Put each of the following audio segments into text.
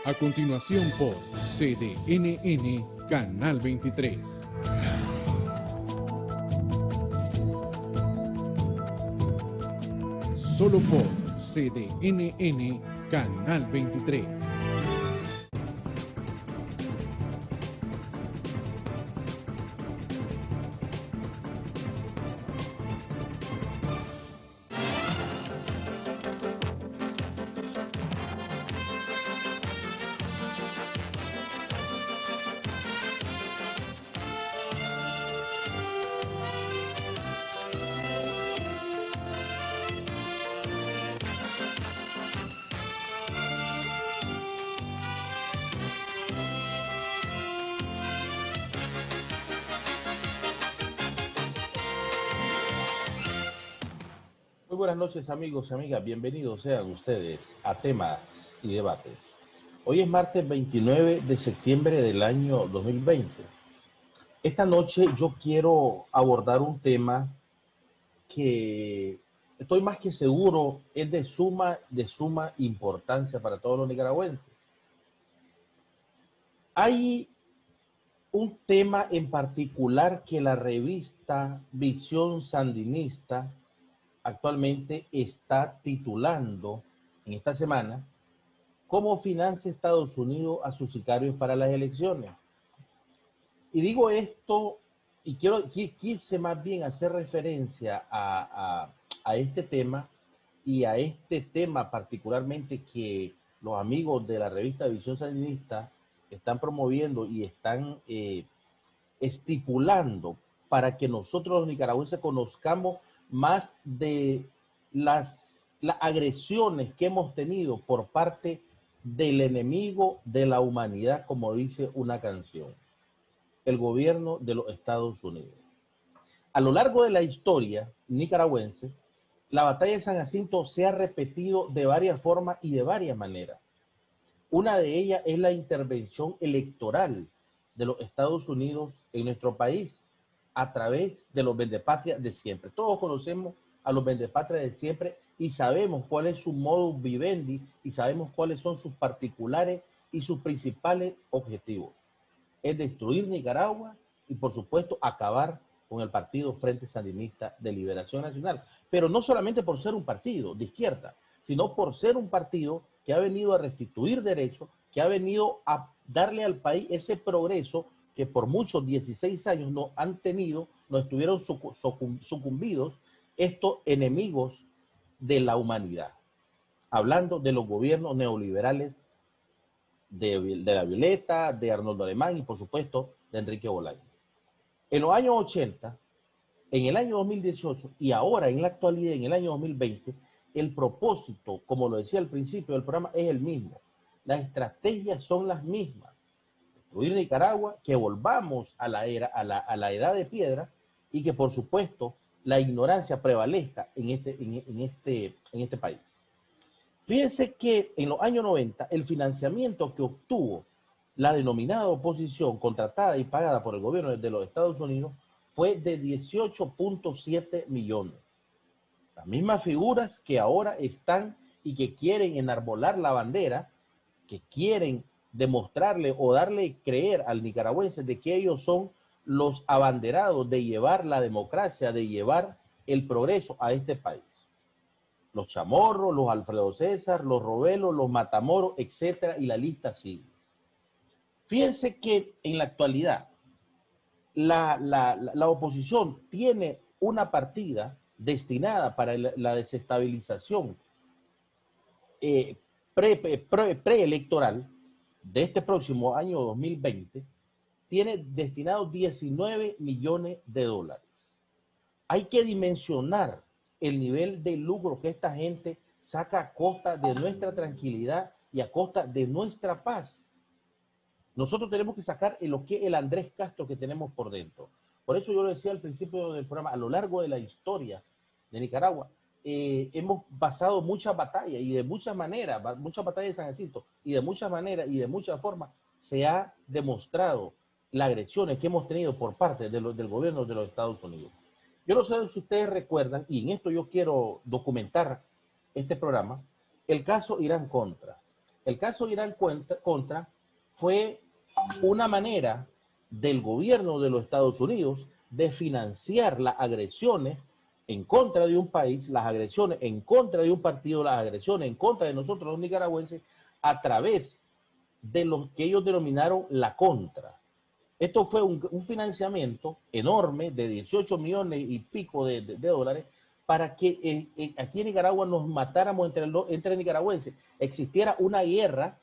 A continuación por CDNN Canal 23. Solo por CDNN Canal 23. Muy buenas noches amigos y amigas, bienvenidos sean ustedes a Temas y Debates. Hoy es martes 29 de septiembre del año 2020. Esta noche yo quiero abordar un tema que estoy más que seguro es de suma importancia para todos los nicaragüenses. Hay un tema en particular que la revista Visión Sandinista actualmente está titulando en esta semana cómo financia Estados Unidos a sus sicarios para las elecciones. Y digo esto y quise más bien hacer referencia a este tema y a este tema particularmente que los amigos de la revista Visión Sandinista están promoviendo y están estipulando para que nosotros los nicaragüenses conozcamos más de las agresiones que hemos tenido por parte del enemigo de la humanidad, como dice una canción, el gobierno de los Estados Unidos. A lo largo de la historia nicaragüense, la batalla de San Jacinto se ha repetido de varias formas y de varias maneras. Una de ellas es la intervención electoral de los Estados Unidos en nuestro país a través de los vendepatrias de siempre. Todos conocemos a los vendepatrias de siempre y sabemos cuál es su modus vivendi y sabemos cuáles son sus particulares y sus principales objetivos. Es destruir Nicaragua y, por supuesto, acabar con el partido Frente Sandinista de Liberación Nacional. Pero no solamente por ser un partido de izquierda, sino por ser un partido que ha venido a restituir derechos, que ha venido a darle al país ese progreso que por muchos 16 años no han tenido, no estuvieron sucumbidos estos enemigos de la humanidad. Hablando de los gobiernos neoliberales de la Violeta, de Arnoldo Alemán y por supuesto de Enrique Bolaños. En los años 80, en el año 2018 y ahora en la actualidad, en el año 2020, el propósito, como lo decía al principio del programa, es el mismo. Las estrategias son las mismas. Destruir Nicaragua, que volvamos a la edad de piedra y que por supuesto la ignorancia prevalezca en este país. Fíjense que en los años 90 el financiamiento que obtuvo la denominada oposición contratada y pagada por el gobierno de los Estados Unidos fue de 18.7 millones. Las mismas figuras que ahora están y que quieren enarbolar la bandera, que quieren demostrarle o darle creer al nicaragüense de que ellos son los abanderados de llevar la democracia, de llevar el progreso a este país. Los Chamorros, los Alfredo César, los Robelos, los Matamoros, etcétera, y la lista sigue. Fíjense que en la actualidad la oposición tiene una partida destinada para la desestabilización preelectoral de este próximo año 2020, tiene destinados 19 millones de dólares. Hay que dimensionar el nivel de lucro que esta gente saca a costa de nuestra tranquilidad y a costa de nuestra paz. Nosotros tenemos que sacar lo que es el Andrés Castro que tenemos por dentro. Por eso yo lo decía al principio del programa, a lo largo de la historia de Nicaragua, hemos pasado muchas batallas y de muchas maneras, muchas batallas de San Jacinto, y de muchas maneras y de muchas formas se ha demostrado las agresiones que hemos tenido por parte del gobierno de los Estados Unidos. Yo no sé si ustedes recuerdan, y en esto yo quiero documentar este programa, el caso Irán Contra. El caso Irán-Contra fue una manera del gobierno de los Estados Unidos de financiar las agresiones en contra de un país, las agresiones en contra de un partido, las agresiones en contra de nosotros los nicaragüenses, a través de lo que ellos denominaron la contra. Esto fue un financiamiento enorme de 18 millones y pico de dólares para que aquí en Nicaragua nos matáramos entre nicaragüenses. Existiera una guerra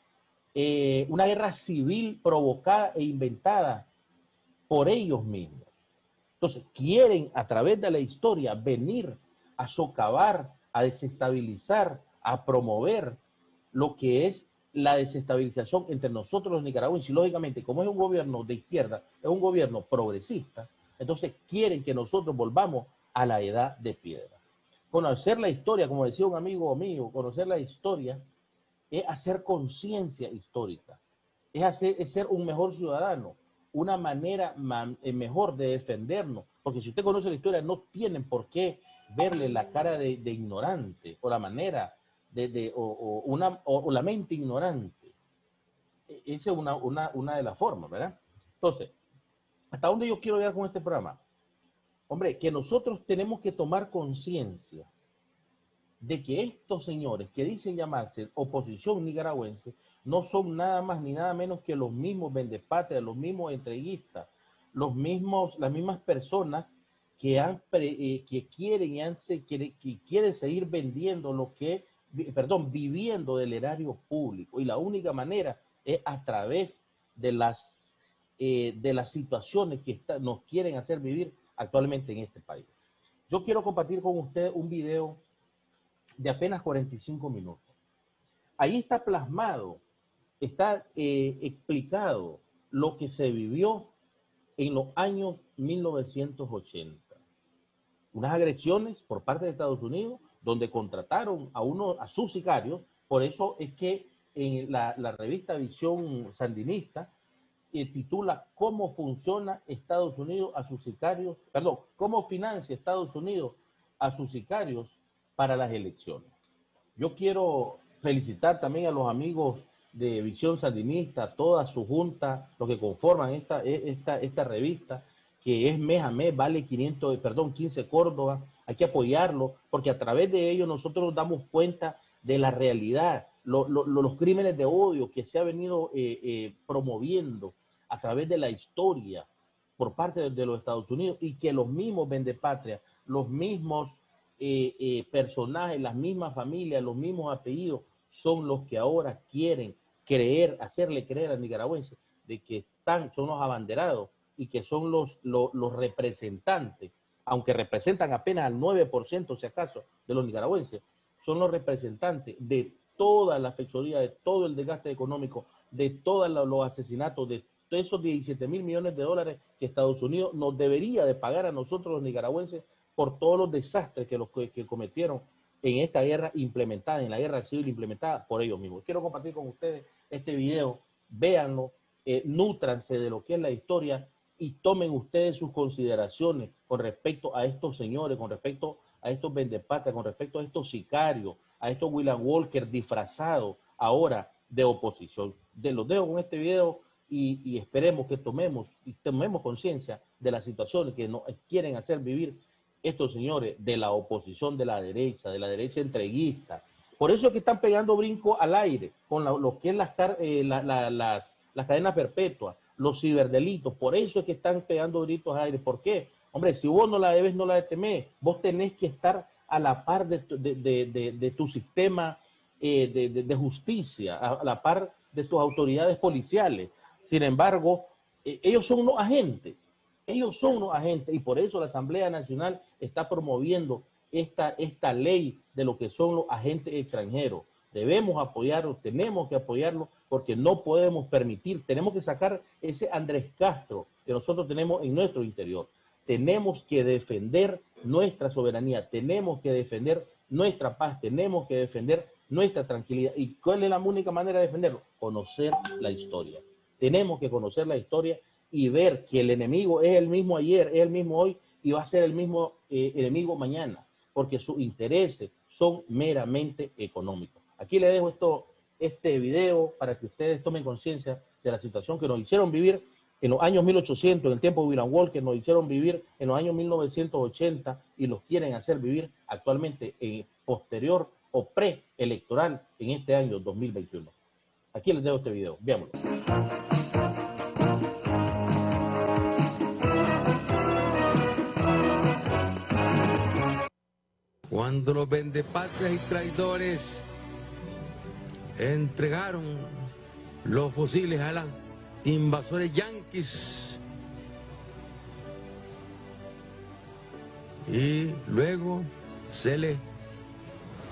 civil provocada e inventada por ellos mismos. Entonces, quieren a través de la historia venir a socavar, a desestabilizar, a promover lo que es la desestabilización entre nosotros los nicaragüenses. Y lógicamente, como es un gobierno de izquierda, es un gobierno progresista, entonces quieren que nosotros volvamos a la edad de piedra. Conocer la historia, como decía un amigo mío, conocer la historia es hacer conciencia histórica, es ser un mejor ciudadano, una manera mejor de defendernos, porque si usted conoce la historia no tienen por qué verle la cara de ignorante o la manera o la mente ignorante. Esa es una de las formas, ¿verdad? Entonces, ¿hasta dónde yo quiero llegar con este programa? Hombre, que nosotros tenemos que tomar conciencia de que estos señores que dicen llamarse oposición nicaragüense no son nada más ni nada menos que los mismos vendepatrias, los mismos entreguistas, las mismas personas que quieren seguir vendiendo viviendo del erario público, y la única manera es a través de las situaciones que nos quieren hacer vivir actualmente en este país. Yo quiero compartir con ustedes un video de apenas 45 minutos. Ahí está plasmado, está explicado lo que se vivió en los años 1980. Unas agresiones por parte de Estados Unidos, donde contrataron a sus sicarios. Por eso es que en la revista Visión Sandinista titula ¿Cómo funciona Estados Unidos a sus sicarios? Perdón, ¿cómo financia Estados Unidos a sus sicarios para las elecciones? Yo quiero felicitar también a los amigos de Visión Sandinista, toda su junta, los que conforman esta revista, que es mes a mes, vale 15 Córdoba. Hay que apoyarlo, porque a través de ello nosotros nos damos cuenta de la realidad, los crímenes de odio que se ha venido promoviendo a través de la historia por parte de los Estados Unidos, y que los mismos vendepatrias, los mismos personajes, las mismas familias, los mismos apellidos, son los que ahora quieren hacerle creer al nicaragüense de que son los abanderados y que son los representantes, aunque representan apenas al 9%, si acaso, de los nicaragüenses, son los representantes de toda la fechoría, de todo el desgaste económico, de todos los asesinatos, de esos 17 mil millones de dólares que Estados Unidos nos debería de pagar a nosotros los nicaragüenses por todos los desastres que cometieron en esta guerra implementada, en la guerra civil implementada por ellos mismos. Quiero compartir con ustedes este video, véanlo, nútranse de lo que es la historia y tomen ustedes sus consideraciones con respecto a estos señores, con respecto a estos vendepatrias, con respecto a estos sicarios, a estos William Walker disfrazados ahora de oposición. Los dejo con este video y esperemos que tomemos conciencia de las situaciones que nos quieren hacer vivir estos señores de la oposición de la derecha entreguista. Por eso es que están pegando brinco al aire con lo que es las cadenas perpetuas, los ciberdelitos. Por eso es que están pegando gritos al aire. ¿Por qué? Hombre, si vos no la debes, no la temés. Vos tenés que estar a la par de tu sistema de justicia, a la par de tus autoridades policiales. Sin embargo, ellos son unos agentes. Ellos son unos agentes, y por eso la Asamblea Nacional está promoviendo esta ley de lo que son los agentes extranjeros. Debemos apoyarlo, tenemos que apoyarlo, porque no podemos permitir, tenemos que sacar ese Andrés Castro que nosotros tenemos en nuestro interior. Tenemos que defender nuestra soberanía, tenemos que defender nuestra paz, tenemos que defender nuestra tranquilidad. ¿Y cuál es la única manera de defenderlo? Conocer la historia. Tenemos que conocer la historia y ver que el enemigo es el mismo ayer, es el mismo hoy, y va a ser el mismo enemigo mañana, porque sus intereses son meramente económicos. Aquí le dejo este video para que ustedes tomen conciencia de la situación que nos hicieron vivir en los años 1800, en el tiempo de William Walker, nos hicieron vivir en los años 1980 y los quieren hacer vivir actualmente posterior o preelectoral en este año 2021. Aquí les dejo este video, veámoslo. Cuando los vendepatrias y traidores entregaron los fusiles a los invasores yanquis y luego se les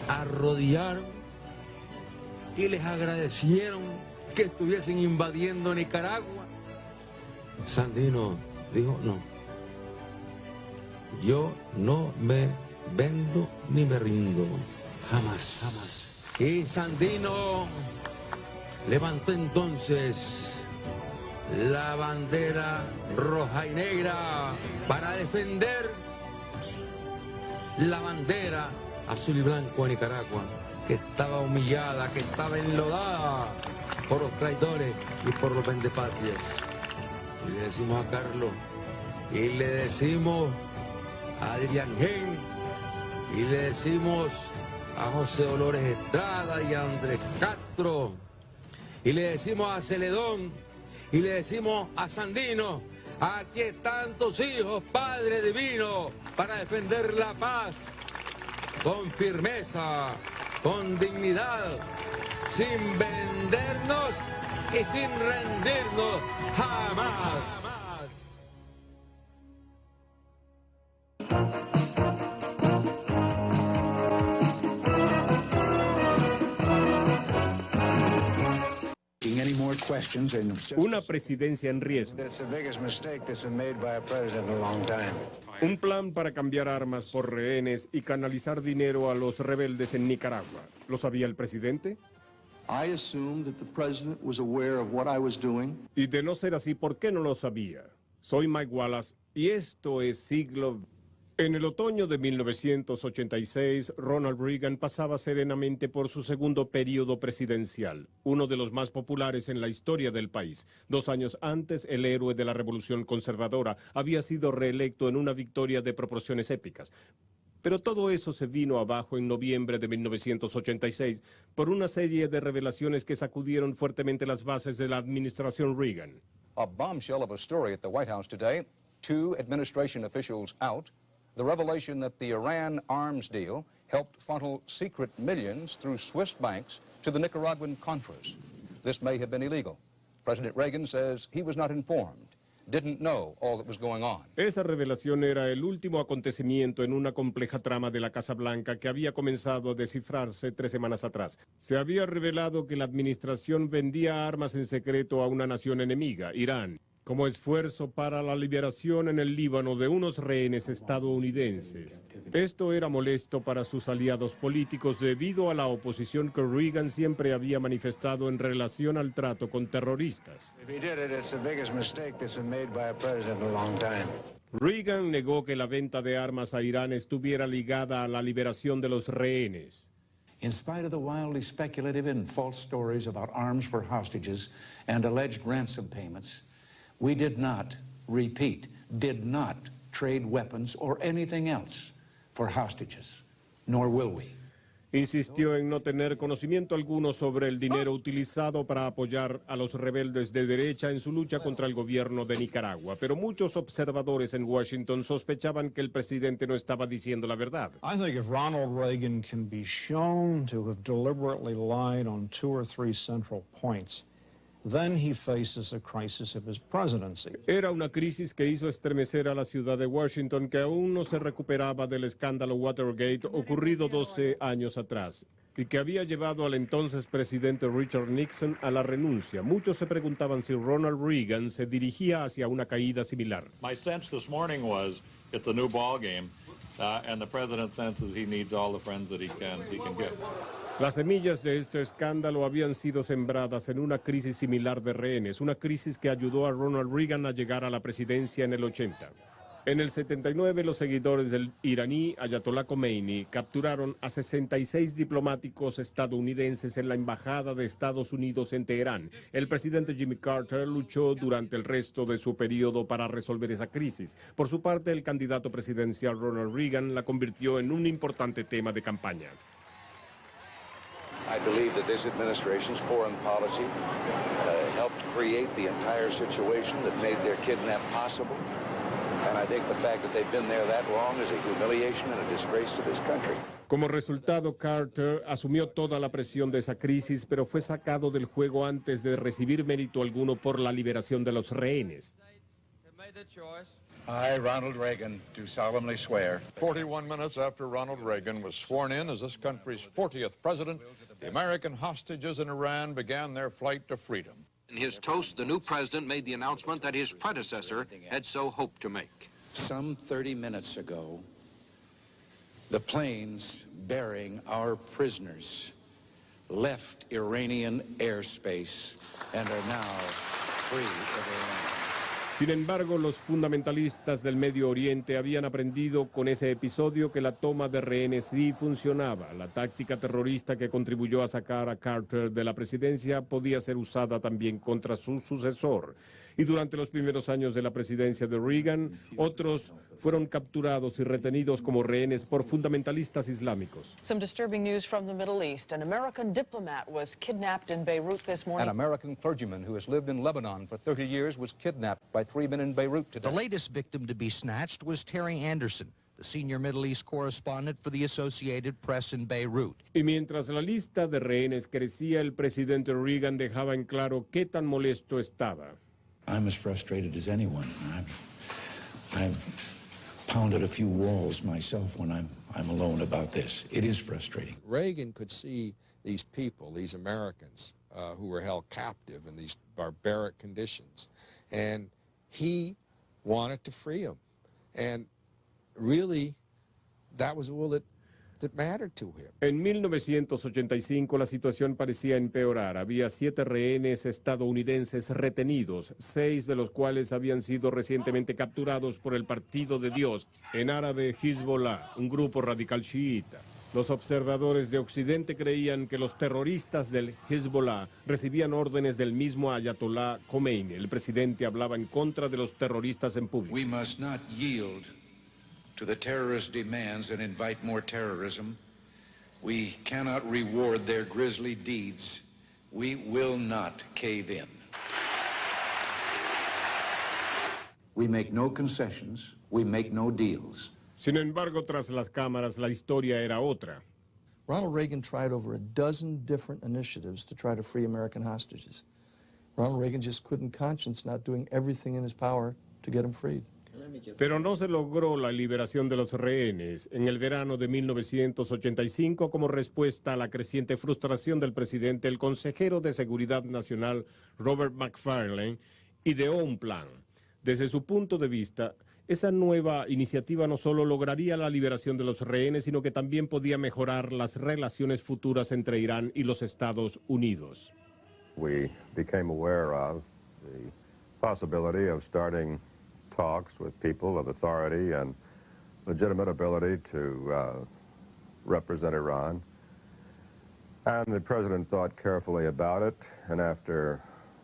arrodillaron y les agradecieron que estuviesen invadiendo Nicaragua, Sandino dijo: no, yo no me vendo ni me rindo, jamás, jamás. Y Sandino levantó entonces la bandera roja y negra para defender la bandera azul y blanco de Nicaragua, que estaba humillada, que estaba enlodada por los traidores y por los vendepatrias. Y le decimos a Carlos, y le decimos a Adrián Gen, y le decimos a José Dolores Estrada y a Andrés Castro, y le decimos a Celedón, y le decimos a Sandino: aquí están tus hijos, Padre Divino, para defender la paz con firmeza, con dignidad, sin vendernos y sin rendirnos jamás. Una presidencia en riesgo. Un plan para cambiar armas por rehenes y canalizar dinero a los rebeldes en Nicaragua. ¿Lo sabía el presidente? Y de no ser así, ¿por qué no lo sabía? Soy Mike Wallace y esto es Siglo. En el otoño de 1986, Ronald Reagan pasaba serenamente por su segundo periodo presidencial, uno de los más populares en la historia del país. 2 años antes, el héroe de la Revolución Conservadora había sido reelecto en una victoria de proporciones épicas. Pero todo eso se vino abajo en noviembre de 1986 por una serie de revelaciones que sacudieron fuertemente las bases de la administración Reagan. A bombshell of a story at the White House today, 2 administration officials out. The revelation that the Iran arms deal helped funnel secret millions through Swiss banks to the Nicaraguan Contras. This may have been illegal. President Reagan says he was not informed, didn't know all that was going on. Esa revelación era el último acontecimiento en una compleja trama de la Casa Blanca que había comenzado a descifrarse 3 semanas atrás. Se había revelado que la administración vendía armas en secreto a una nación enemiga, Irán, como esfuerzo para la liberación en el Líbano de unos rehenes estadounidenses. Esto era molesto para sus aliados políticos debido a la oposición que Reagan siempre había manifestado en relación al trato con terroristas. Reagan negó que la venta de armas a Irán estuviera ligada a la liberación de los rehenes. In spite of the wildly speculative and false stories about arms for hostages and alleged ransom payments, we did not trade weapons or anything else for hostages, nor will we. Insistió en no tener conocimiento alguno sobre el dinero utilizado para apoyar a los rebeldes de derecha en su lucha contra el gobierno de Nicaragua, pero muchos observadores en Washington sospechaban que el presidente no estaba diciendo la verdad. I think if Ronald Reagan can be shown to have deliberately lied on 2 or 3 central points, then he faces a crisis of his presidency. Era una crisis que hizo estremecer a la ciudad de Washington, que aún no se recuperaba del escándalo Watergate ocurrido 12 años atrás y que había llevado al entonces presidente Richard Nixon a la renuncia. Muchos se preguntaban si Ronald Reagan se dirigía hacia una caída similar. My sense this morning was it's a new ball game, and the president senses he needs all the friends that he can get. Las semillas de este escándalo habían sido sembradas en una crisis similar de rehenes, una crisis que ayudó a Ronald Reagan a llegar a la presidencia en el 80. En el 79, los seguidores del iraní Ayatollah Khomeini capturaron a 66 diplomáticos estadounidenses en la Embajada de Estados Unidos en Teherán. El presidente Jimmy Carter luchó durante el resto de su periodo para resolver esa crisis. Por su parte, el candidato presidencial Ronald Reagan la convirtió en un importante tema de campaña. I believe that this administration's foreign policy helped create the entire situation that made their kidnap possible. And I think the fact that they've been there that long is a humiliation and a disgrace to this country. Como resultado, Carter asumió toda la presión de esa crisis, pero fue sacado del juego antes de recibir mérito alguno por la liberación de los rehenes. I, Ronald Reagan, do solemnly swear. 41 minutes after Ronald Reagan was sworn in as this country's 40th president, the American hostages in Iran began their flight to freedom. In his toast, the new president made the announcement that his predecessor had so hoped to make. Some 30 minutes ago, the planes bearing our prisoners left Iranian airspace and are now free of Iran. Sin embargo, los fundamentalistas del Medio Oriente habían aprendido con ese episodio que la toma de rehenes sí funcionaba. La táctica terrorista que contribuyó a sacar a Carter de la presidencia podía ser usada también contra su sucesor. Y durante los primeros años de la presidencia de Reagan, otros fueron capturados y retenidos como rehenes por fundamentalistas islámicos. Some disturbing news from the Middle East. An American diplomat was kidnapped in Beirut this morning. An American clergyman who has lived in Lebanon for 30 years was kidnapped by 3 men in Beirut today. The latest victim to be snatched was Terry Anderson, the senior Middle East correspondent for the Associated Press in Beirut. Y mientras la lista de rehenes crecía, el presidente Reagan dejaba en claro qué tan molesto estaba. I'm as frustrated as anyone. I've pounded a few walls myself when I'm alone about this. It is frustrating. Reagan could see these people, these Americans, who were held captive in these barbaric conditions, and he wanted to free them. And really, that was all that mattered to him. En 1985 la situación parecía empeorar. Había 7 rehenes estadounidenses retenidos, 6 de los cuales habían sido recientemente capturados por el Partido de Dios, en árabe Hezbollah, un grupo radical chiita. Los observadores de Occidente creían que los terroristas del Hezbollah recibían órdenes del mismo Ayatollah Khomeini. El presidente hablaba en contra de los terroristas en público. We must not yield to the terrorist demands and invite more terrorism. We cannot reward their grisly deeds. We will not cave in. We make no concessions. We make no deals. Sin embargo, tras las cámaras, la historia era otra. Ronald Reagan tried over a dozen different initiatives to try to free American hostages. Ronald Reagan just couldn't conscience not doing everything in his power to get them freed. Pero no se logró la liberación de los rehenes en el verano de 1985 como respuesta a la creciente frustración del presidente. El consejero de Seguridad Nacional, Robert McFarlane, ideó un plan. Desde su punto de vista, esa nueva iniciativa no solo lograría la liberación de los rehenes, sino que también podía mejorar las relaciones futuras entre Irán y los Estados Unidos. We became aware of the possibility of starting talks with people of authority and legitimate ability to represent Iran. And the president thought carefully about it, and after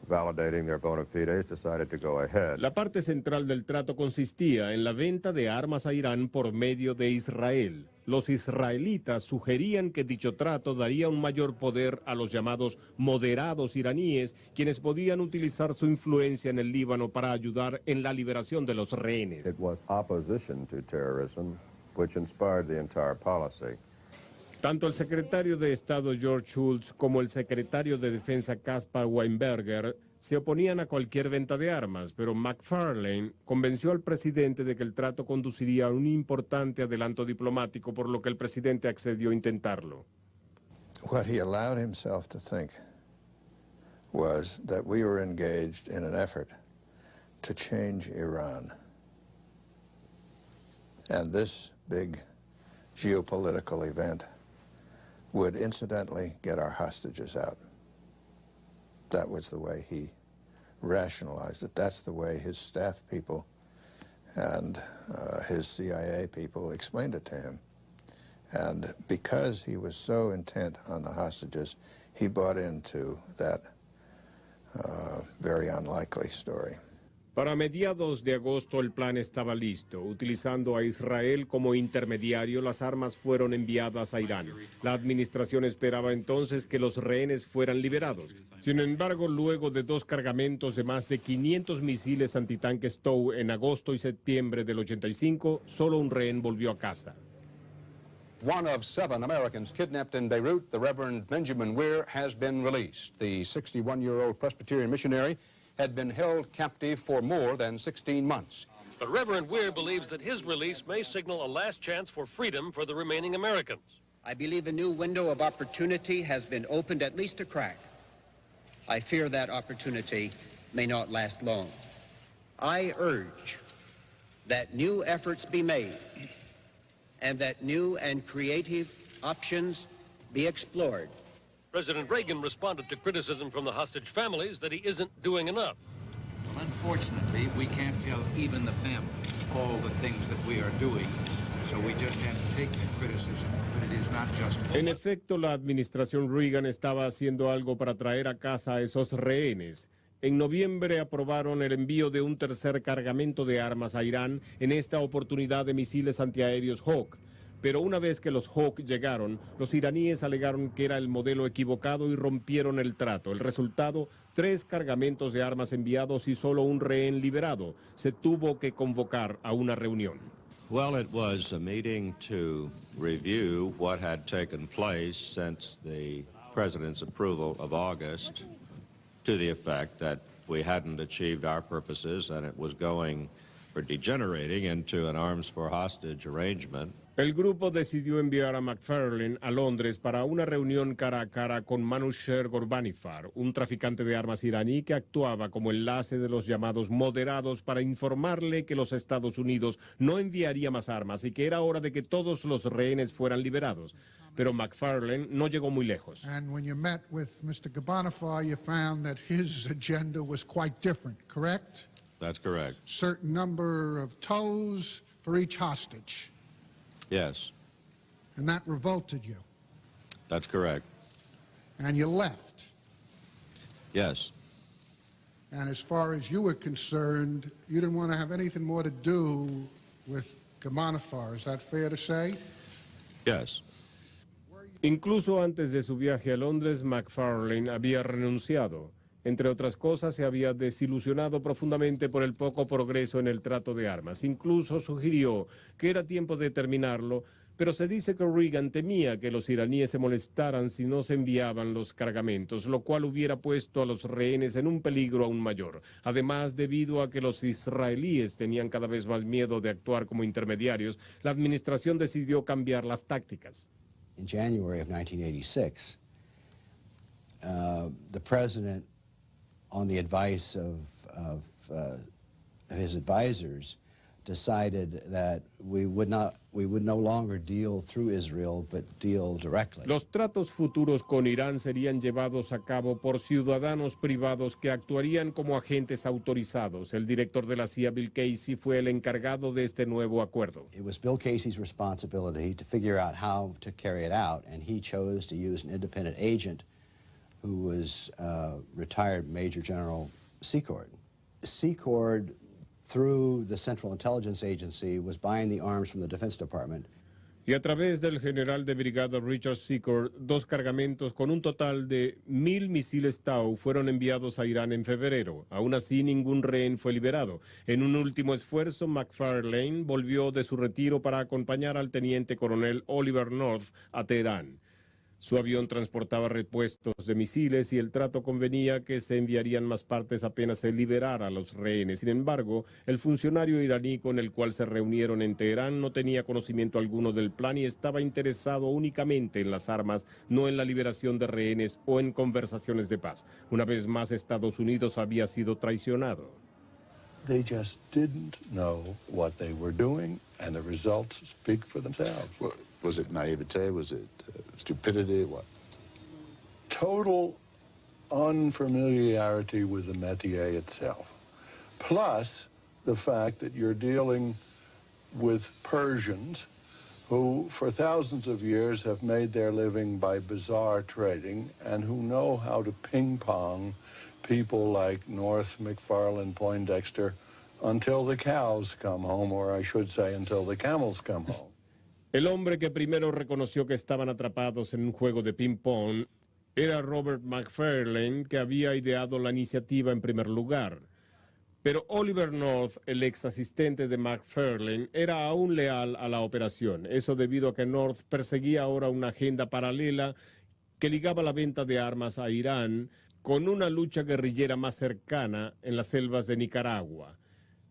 validating their bona fides, decided to go ahead. La parte central del trato consistía en la venta de armas a Irán por medio de Israel. Los israelitas sugerían que dicho trato daría un mayor poder a los llamados moderados iraníes, quienes podían utilizar su influencia en el Líbano para ayudar en la liberación de los rehenes. It was opposition to terrorism which inspired the entire policy. Tanto el secretario de Estado George Shultz como el secretario de Defensa Caspar Weinberger se oponían a cualquier venta de armas, pero McFarlane convenció al presidente de que el trato conduciría a un importante adelanto diplomático, por lo que el presidente accedió a intentarlo. What he allowed himself to think was that we were engaged in an effort to change Iran. And this big geopolitical event would incidentally get our hostages out. That was the way he rationalized it. That's the way his staff people And his CIA people explained it to him. And because he was so intent on the hostages, he bought into that very unlikely story. Para mediados de agosto el plan estaba listo. Utilizando a Israel como intermediario, las armas fueron enviadas a Irán. La administración esperaba entonces que los rehenes fueran liberados. Sin embargo, luego de 2 cargamentos de más de 500 misiles antitanque Stow en agosto y septiembre del 85, solo un rehén volvió a casa. One of 7 Americans kidnapped in Beirut, the Reverend Benjamin Weir, has been released. The 61-year-old Presbyterian missionary had been held captive for more than 16 months. But Reverend Weir believes that his release may signal a last chance for freedom for the remaining Americans. I believe a new window of opportunity has been opened, at least a crack. I fear that opportunity may not last long. I urge that new efforts be made and that new and creative options be explored. President Reagan responded to criticism from the hostage families that he isn't doing enough. Well, unfortunately, we can't tell even the families all the things that we are doing. So we just have to take the criticism, but it is not just. En efecto, la administración Reagan estaba haciendo algo para traer a casa a esos rehenes. En noviembre aprobaron el envío de un tercer cargamento de armas a Irán, en esta oportunidad de misiles antiaéreos Hawk. Pero una vez que los Hawk llegaron, los iraníes alegaron que era el modelo equivocado y rompieron el trato. El resultado, 3 cargamentos de armas enviados y solo un rehén liberado. Se tuvo que convocar a una reunión. Well, it was a meeting to review what had taken place since the president's approval of August, to the effect that we hadn't achieved our purposes and it was going or degenerating into an arms for hostage arrangement. El grupo decidió enviar a McFarlane a Londres para una reunión cara a cara con Manouchehr Ghorbanifar, un traficante de armas iraní que actuaba como enlace de los llamados moderados para informarle que los Estados Unidos no enviaría más armas y que era hora de que todos los rehenes fueran liberados. Pero McFarlane no llegó muy lejos. And when you met with Mr. Ghorbanifar, you found that his agenda was quite different, correct? That's correct. Certain number of toes for each hostage. Yes. And that revolted you. That's correct. And you left. Yes. And as far as you were concerned, you didn't want to have anything more to do with Ghorbanifar. Is that fair to say? Yes. Incluso antes de su viaje a Londres, McFarlane había renunciado. Entre otras cosas, se había desilusionado profundamente por el poco progreso en el trato de armas. Incluso sugirió que era tiempo de terminarlo, pero se dice que Reagan temía que los iraníes se molestaran si no se enviaban los cargamentos, lo cual hubiera puesto a los rehenes en un peligro aún mayor. Además, debido a que los israelíes tenían cada vez más miedo de actuar como intermediarios, la administración decidió cambiar las tácticas. In January of 1986, the president, on the advice of his advisors, decided that we would no longer deal through Israel, but deal directly. Los tratos futuros con Irán serían llevados a cabo por ciudadanos privados que actuarían como agentes autorizados. El director de la CIA, Bill Casey, fue el encargado de este nuevo acuerdo. It was Bill Casey's responsibility to figure out how to carry it out, and he chose to use an independent agent who was retired Major General Secord. Secord, through the Central Intelligence Agency, was buying the arms from the Defense Department. Y a través del general de brigada Richard Secord, 2 cargamentos con un total de 1,000 misiles Tau fueron enviados a Irán en febrero. Aún así, ningún rehén fue liberado. En un último esfuerzo, McFarlane volvió de su retiro para acompañar al teniente coronel Oliver North a Teherán. Su avión transportaba repuestos de misiles y el trato convenía que se enviarían más partes apenas se liberara a los rehenes. Sin embargo, el funcionario iraní con el cual se reunieron en Teherán no tenía conocimiento alguno del plan y estaba interesado únicamente en las armas, no en la liberación de rehenes o en conversaciones de paz. Una vez más, Estados Unidos había sido traicionado. They just didn't know what they were doing, and the results speak for themselves. Well, was it naivete? Was it stupidity? What? Total unfamiliarity with the métier itself. Plus, the fact that you're dealing with Persians who for thousands of years have made their living by bizarre trading and who know how to ping-pong people like North, McFarland, Poindexter until the cows come home, or I should say until the camels come home. El hombre que primero reconoció que estaban atrapados en un juego de ping-pong era Robert McFarlane, que había ideado la iniciativa en primer lugar. Pero Oliver North, el ex asistente de McFarlane, era aún leal a la operación. Eso debido a que North perseguía ahora una agenda paralela que ligaba la venta de armas a Irán con una lucha guerrillera más cercana en las selvas de Nicaragua.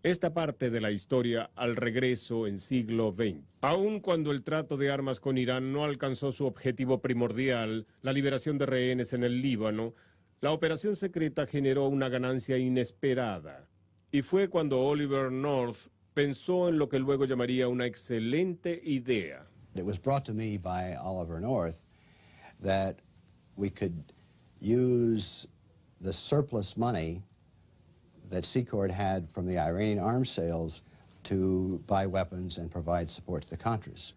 Esta parte de la historia al regreso en siglo XX. Aun cuando el trato de armas con Irán no alcanzó su objetivo primordial, la liberación de rehenes en el Líbano, la operación secreta generó una ganancia inesperada. Y fue cuando Oliver North pensó en lo que luego llamaría una excelente idea. It was brought to me by Oliver North that we could use the surplus money that Secord had from the Iranian arms sales to buy weapons and provide support to the Contras.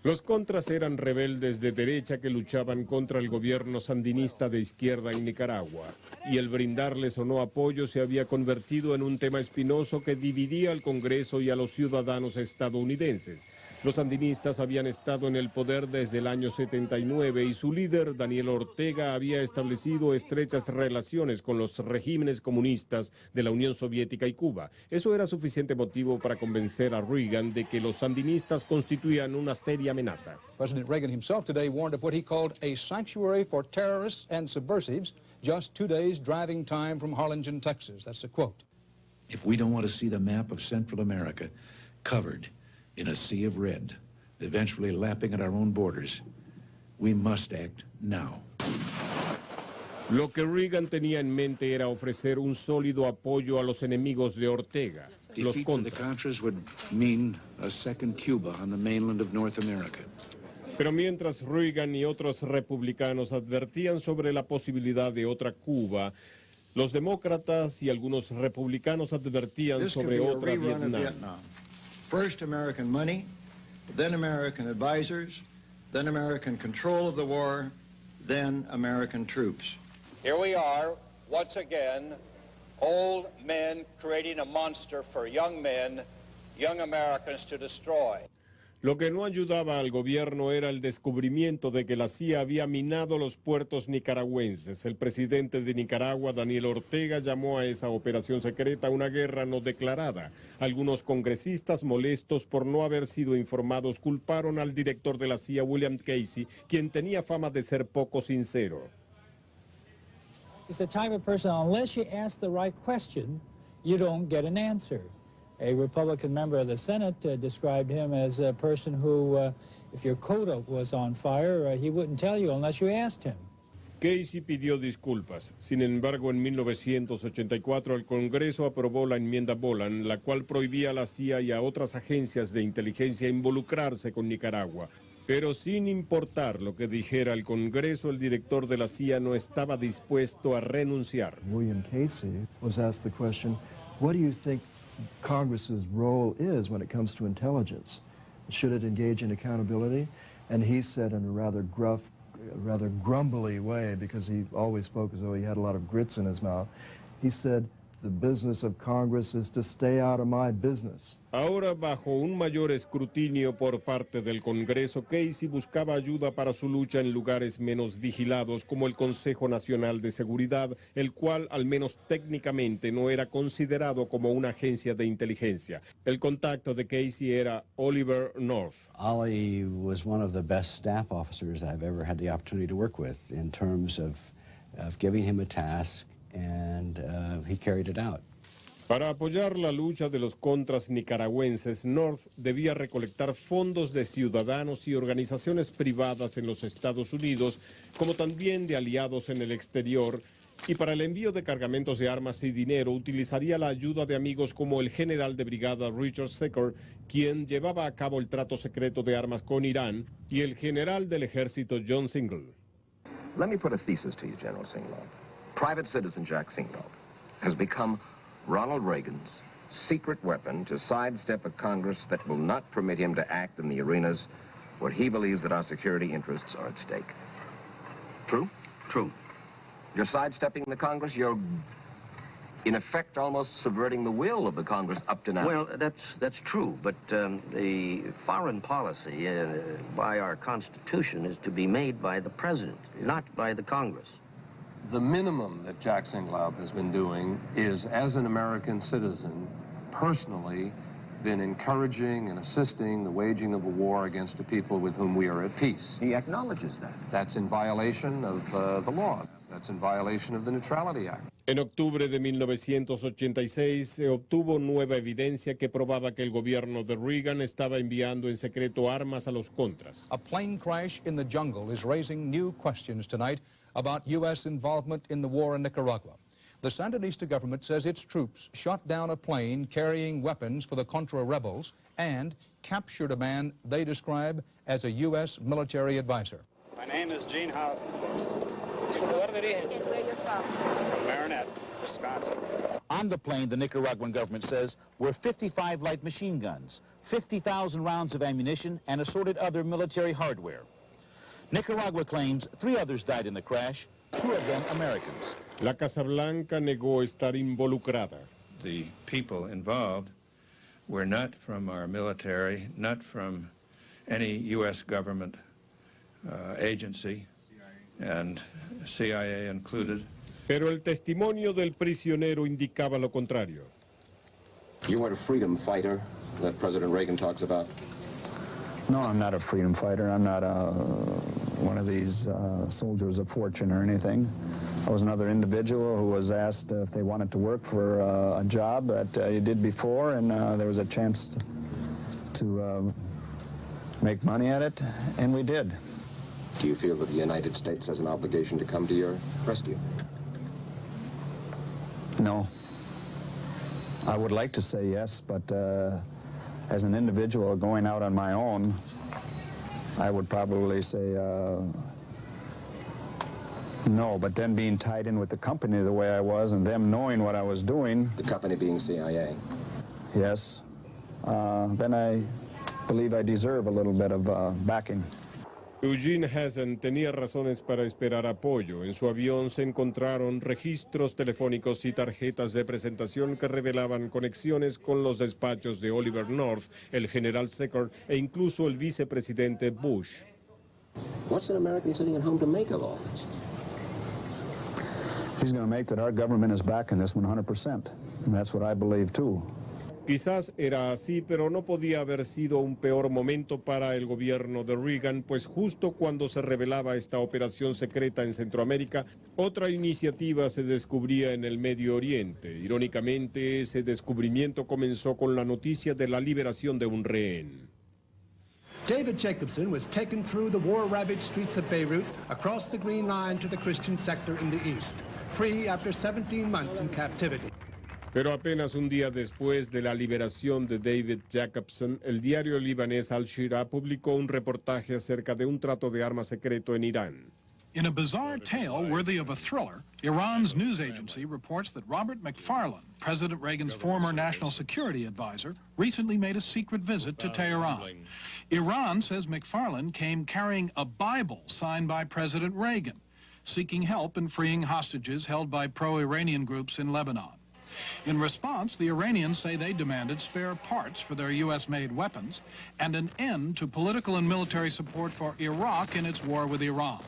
Los Contras eran rebeldes de derecha que luchaban contra el gobierno sandinista de izquierda en Nicaragua, y el brindarles o no apoyo se había convertido en un tema espinoso que dividía al Congreso y a los ciudadanos estadounidenses. Los sandinistas habían estado en el poder desde el año 79 y su líder, Daniel Ortega, había establecido estrechas relaciones con los regímenes comunistas de la Unión Soviética y Cuba. Eso era suficiente motivo para convencer a Reagan de que los sandinistas constituían una seria amenaza. President Reagan himself today warned of what he called a sanctuary for terrorists and subversives, just 2 days driving time from Harlingen, Texas. That's a quote. If we don't want to see the map of Central America covered in a sea of red, eventually lapping at our own borders, we must act now. Lo que Reagan tenía en mente era ofrecer un sólido apoyo a los enemigos de Ortega, los Defeat for the Contras would mean a second Cuba on the mainland of North America. Pero mientras Reagan y otros republicanos advertían sobre la posibilidad de otra Cuba, los demócratas y algunos republicanos advertían sobre otra Vietnam. First American money, then American advisors, then American control of the war, then American troops. Here we are, once again, old men creating a monster for young men, young Americans to destroy. Lo que no ayudaba al gobierno era el descubrimiento de que la CIA había minado los puertos nicaragüenses. El presidente de Nicaragua, Daniel Ortega, llamó a esa operación secreta una guerra no declarada. Algunos congresistas, molestos por no haber sido informados, culparon al director de la CIA, William Casey, quien tenía fama de ser poco sincero. He's the type of person, unless you ask the right question, you don't get an answer. A Republican member of the Senate described him as a person who, if your coat was on fire, he wouldn't tell you unless you asked him. Casey pidió disculpas. Sin embargo, en 1984 el Congreso aprobó la enmienda Boland, la cual prohibía a la CIA y a otras agencias de inteligencia involucrarse con Nicaragua. Pero sin importar lo que dijera el Congreso, el director de la CIA no estaba dispuesto a renunciar. William Casey was asked the question, what do you think Congress's role is when it comes to intelligence? Should it engage in accountability? And he said in a rather gruff, rather grumbly way, because he always spoke as though he had a lot of grits in his mouth, he said, the business of Congress is to stay out of my business. Ahora, bajo un mayor escrutinio por parte del Congreso, Casey buscaba ayuda para su lucha en lugares menos vigilados, como el Consejo Nacional de Seguridad, el cual, al menos técnicamente, no era considerado como una agencia de inteligencia. El contacto de Casey era Oliver North. Ollie was one of the best staff officers I've ever had the opportunity to work with in terms of giving him a task, and he carried it out. Para apoyar la lucha de los contras nicaragüenses, North debía recolectar fondos de ciudadanos y organizaciones privadas en los Estados Unidos, como también de aliados en el exterior, y para el envío de cargamentos de armas y dinero utilizaría la ayuda de amigos como el general de brigada Richard Secord, quien llevaba a cabo el trato secreto de armas con Irán, y el general del ejército John Single. Let me put a thesis to you, General Singlov. Private citizen Jack Singlov has become Ronald Reagan's secret weapon to sidestep a Congress that will not permit him to act in the arenas where he believes that our security interests are at stake. True? True. You're sidestepping the Congress. You're, in effect, almost subverting the will of the Congress up to now. Well, that's true, but the foreign policy by our Constitution is to be made by the President, not by the Congress. The minimum that Jack Singlaub has been doing is, as an American citizen, personally been encouraging and assisting the waging of a war against a people with whom we are at peace. He acknowledges that. That's in violation of the law. That's in violation of the Neutrality Act. En octubre de 1986 se obtuvo nueva evidencia que probaba que el gobierno de Reagan estaba enviando en secreto armas a los Contras. A plane crash in the jungle is raising new questions tonight about U.S. involvement in the war in Nicaragua. The Sandinista government says its troops shot down a plane carrying weapons for the Contra rebels and captured a man they describe as a U.S. military advisor. My name is Gene Hausenfuss. Where you're from? Marinette, Wisconsin. On the plane, the Nicaraguan government says, were 55 light machine guns, 50,000 rounds of ammunition, and assorted other military hardware. Nicaragua claims 3 others died in the crash, 2 of them Americans. La Casa Blanca negó estar involucrada. The people involved were not from our military, not from any U.S. government agency, and CIA included. Pero el testimonio del prisionero indicaba lo contrario. You weren't a freedom fighter that President Reagan talks about? No, I'm not a freedom fighter. I'm not one of these soldiers of fortune or anything. I was another individual who was asked if they wanted to work for a job that you did before, and there was a chance to make money at it, and we did. Do you feel that the United States has an obligation to come to your rescue? No. I would like to say yes, but as an individual going out on my own, I would probably say no, but then being tied in with the company the way I was and them knowing what I was doing. The company being CIA? Yes. Then I believe I deserve a little bit of backing. Eugene Hazen tenía razones para esperar apoyo. En su avión se encontraron registros telefónicos y tarjetas de presentación que revelaban conexiones con los despachos de Oliver North, el general Secord e incluso el vicepresidente Bush. What's an American sitting at home to make of all this? He's going to make that our government is backing this 100%. And that's what I believe too. Quizás era así, pero no podía haber sido un peor momento para el gobierno de Reagan, pues justo cuando se revelaba esta operación secreta en Centroamérica, otra iniciativa se descubría en el Medio Oriente. Irónicamente, ese descubrimiento comenzó con la noticia de la liberación de un rehén. David Jacobson was taken through the war-ravaged streets of Beirut, across the Green Line to the Christian sector in the east, free after 17 months in captivity. Pero apenas un día después de la liberación de David Jacobson, el diario libanés Al-Shira publicó un reportaje acerca de un trato de armas secreto en Irán. In a bizarre tale worthy of a thriller, Iran's news agency reports that Robert McFarlane, President Reagan's former national security advisor, recently made a secret visit to Tehran. Iran says McFarlane came carrying a Bible signed by President Reagan, seeking help in freeing hostages held by pro-Iranian groups in Lebanon. In response, the Iranians say they demanded spare parts for their U.S.-made weapons and an end to political and military support for Iraq in its war with Iran.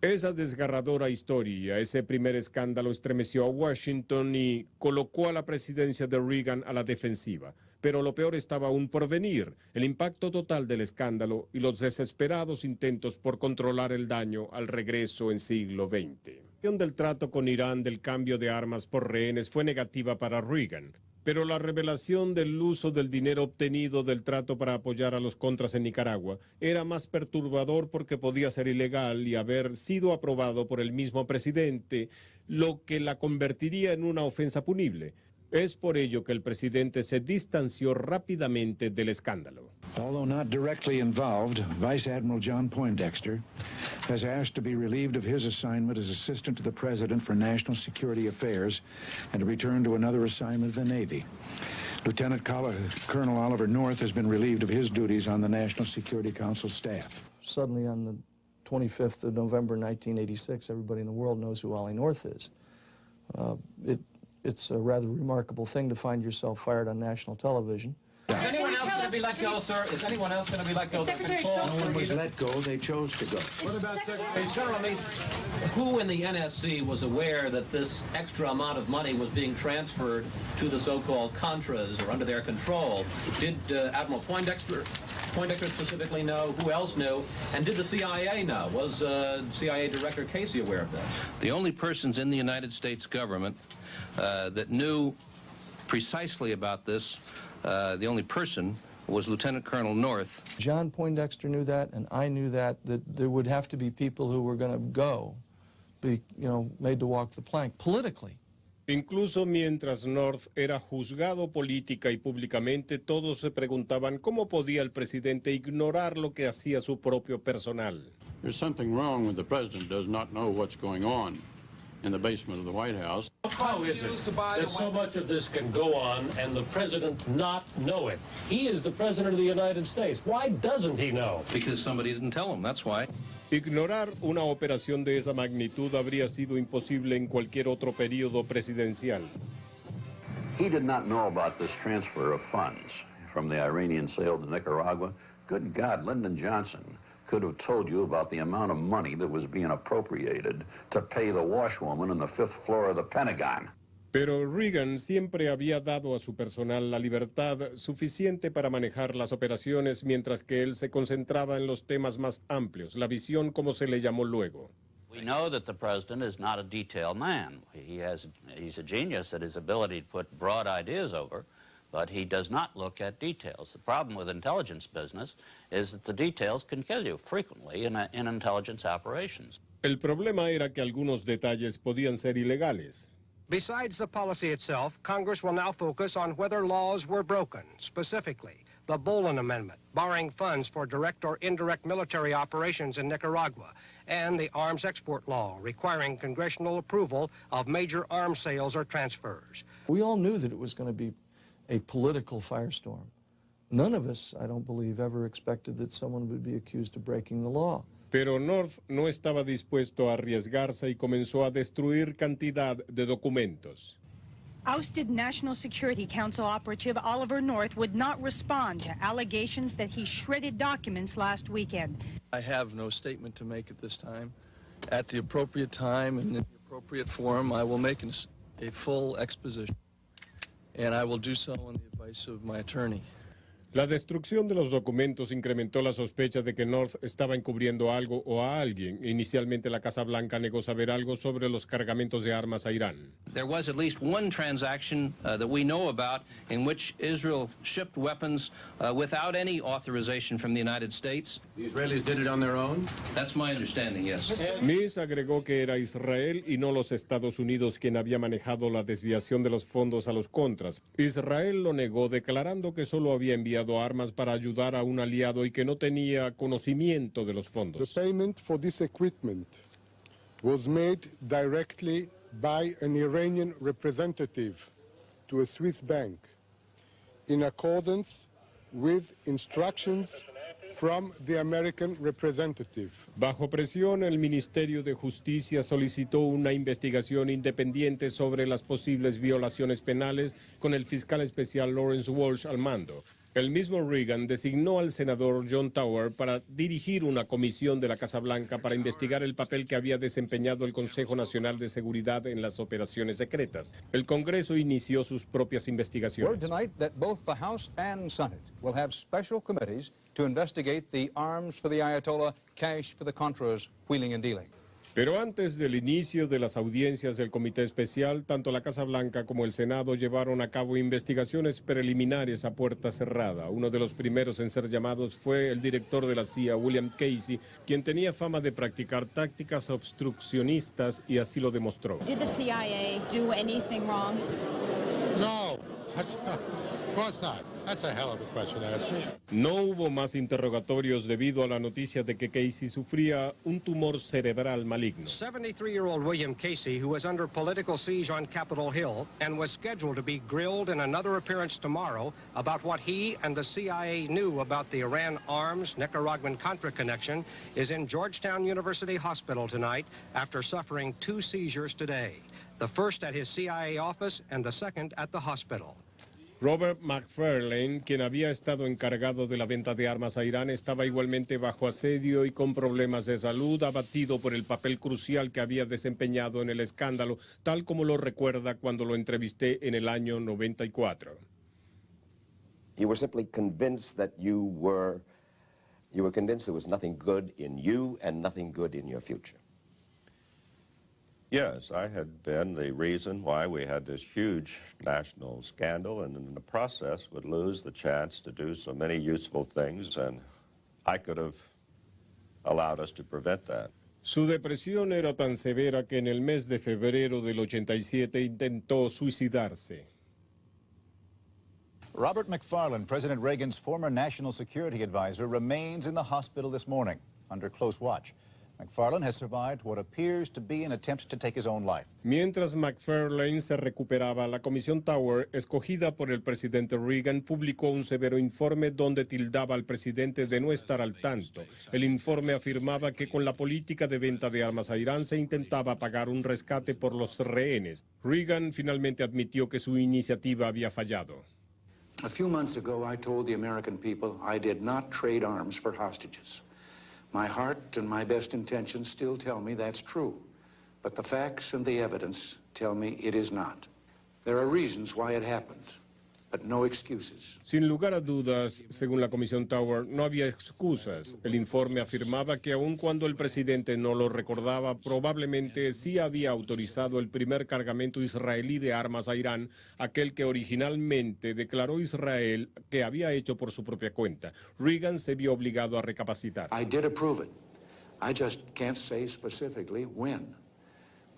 Esa desgarradora historia, ese primer escándalo estremeció a Washington y colocó a la presidencia de Reagan a la defensiva. Pero lo peor estaba aún por venir, el impacto total del escándalo y los desesperados intentos por controlar el daño al regreso en siglo XX. La decisión del trato con Irán del cambio de armas por rehenes fue negativa para Reagan, pero la revelación del uso del dinero obtenido del trato para apoyar a los contras en Nicaragua era más perturbador porque podía ser ilegal y haber sido aprobado por el mismo presidente, lo que la convertiría en una ofensa punible. Es por ello que el presidente se distanció rápidamente del escándalo. Although not directly involved, Vice Admiral John Poindexter has asked to be relieved of his assignment as Assistant to the President for National Security Affairs and to return to another assignment in the Navy. Lieutenant Colonel Oliver North has been relieved of his duties on the National Security Council staff. Suddenly on the 25th of November 1986, everybody in the world knows who Ollie North is. It's a rather remarkable thing to find yourself fired on national television. Is anyone else going to be let go, sir? Is anyone else going to be let go? No one was let go, they chose to go. What about Secretary? Sir, I mean, who in the NSC was aware that this extra amount of money was being transferred to the so-called Contras or under their control? Did Admiral Poindexter specifically know? Who else knew? And did the CIA know? Was CIA Director Casey aware of this? The only persons in the United States government that knew precisely about this, the only person was Lieutenant Colonel North. John Poindexter knew that, and I knew that there would have to be people who were going to go, made to walk the plank, politically. Incluso mientras North era juzgado política y públicamente, todos se preguntaban cómo podía el presidente ignorar lo que hacía su propio personal. There's something wrong when the president does not know what's going on in the basement of the White House. How is it that so much of this can go on and the president not know it? He is the president of the United States. Why doesn't he know? Because somebody didn't tell him, that's why. Ignorar una operación de esa magnitud habría sido imposible en cualquier otro periodo presidencial. He did not know about this transfer of funds from the Iranian sale to Nicaragua. Good God, Lyndon Johnson could have told you about the amount of money that was being appropriated to pay the washwoman on the 5th floor of the Pentagon. Pero Reagan siempre había dado a su personal la libertad suficiente para manejar las operaciones mientras que él se concentraba en los temas más amplios, la visión como se le llamó luego. We know that the president is not a detail man. He's a genius at his ability to put broad ideas over, but he does not look at details. The problem with intelligence business is that the details can kill you frequently in intelligence operations. El problema era que algunos detalles podían ser ilegales. Besides the policy itself, Congress will now focus on whether laws were broken, specifically the Boland Amendment, barring funds for direct or indirect military operations in Nicaragua, and the arms export law, requiring congressional approval of major arms sales or transfers. We all knew that it was going to be a political firestorm. None of us, I don't believe, ever expected that someone would be accused of breaking the law. Pero North no estaba dispuesto a arriesgarse y comenzó a destruir cantidad de documentos. Ousted National Security Council operative Oliver North would not respond to allegations that he shredded documents last weekend. I have no statement to make at this time. At the appropriate time and in the appropriate forum, I will make a full exposition. And I will do so on the advice of my attorney. La destrucción de los documentos incrementó la sospecha de que North estaba encubriendo algo o a alguien. Inicialmente la Casa Blanca negó saber algo sobre los cargamentos de armas a Irán. There was at least one transaction that we know about in which Israel shipped weapons without any authorization from the United States. The Israelis did it on their own? That's my understanding, yes. Miss agregó que era Israel y no los Estados Unidos quien había manejado la desviación de los fondos a los Contras. Israel lo negó, declarando que solo había enviado armas para ayudar a un aliado y que no tenía conocimiento de los fondos. The payment for this equipment was made directly by an Iranian representative to a Swiss bank in accordance with instructions from the American representative. Bajo presión, el Ministerio de Justicia solicitó una investigación independiente sobre las posibles violaciones penales con el fiscal especial Lawrence Walsh al mando. El mismo Reagan designó al senador John Tower para dirigir una comisión de la Casa Blanca para investigar el papel que había desempeñado el Consejo Nacional de Seguridad en las operaciones secretas. El Congreso inició sus propias investigaciones. Word tonight that both the House and Senate will have special committees to investigate the arms for the Ayatollah, cash for the Contras, wheeling and dealing. Pero antes del inicio de las audiencias del Comité Especial, tanto la Casa Blanca como el Senado llevaron a cabo investigaciones preliminares a puerta cerrada. Uno de los primeros en ser llamados fue el director de la CIA, William Casey, quien tenía fama de practicar tácticas obstruccionistas y así lo demostró. Did the CIA do anything wrong? No, of course not. That's a hell of a question to ask me. No hubo más interrogatorios debido a la noticia de que Casey sufría un tumor cerebral maligno. 73-year-old William Casey, who was under political siege on Capitol Hill and was scheduled to be grilled in another appearance tomorrow about what he and the CIA knew about the Iran arms Nicaraguan-Contra connection, is in Georgetown University Hospital tonight after suffering 2 seizures today, the first at his CIA office and the second at the hospital. Robert McFarlane, quien había estado encargado de la venta de armas a Irán, estaba igualmente bajo asedio y con problemas de salud, abatido por el papel crucial que había desempeñado en el escándalo, tal como lo recuerda cuando lo entrevisté en el año 94. You were simply convinced that you were convinced there was nothing good in you and nothing good in your future. Yes, I had been the reason why we had this huge national scandal, and in the process would lose the chance to do so many useful things, and I could have allowed us to prevent that. Su depresión era tan severa que en el mes de febrero del 87 intentó suicidarse. Robert McFarlane, President Reagan's former national security advisor, remains in the hospital this morning under close watch. McFarlane has survived what appears to be an attempt to take his own life. Mientras McFarlane se recuperaba, la Comisión Tower, escogida por el presidente Reagan, publicó un severo informe donde tildaba al presidente de no estar al tanto. El informe afirmaba que con la política de venta de armas a Irán se intentaba pagar un rescate por los rehenes. Reagan finalmente admitió que su iniciativa había fallado. A few months ago, I told the American people I did not trade arms for hostages. My heart and my best intentions still tell me that's true, but the facts and the evidence tell me it is not. There are reasons why it happened, but no excuses. Sin lugar a dudas, según la Comisión Tower, no había excusas. El informe afirmaba que aun cuando el presidente no lo recordaba, probablemente sí había autorizado el primer cargamento israelí de armas a Irán, aquel que originalmente declaró Israel que había hecho por su propia cuenta. Reagan se vio obligado a recapacitar. I did approve it. I just can't say specifically when.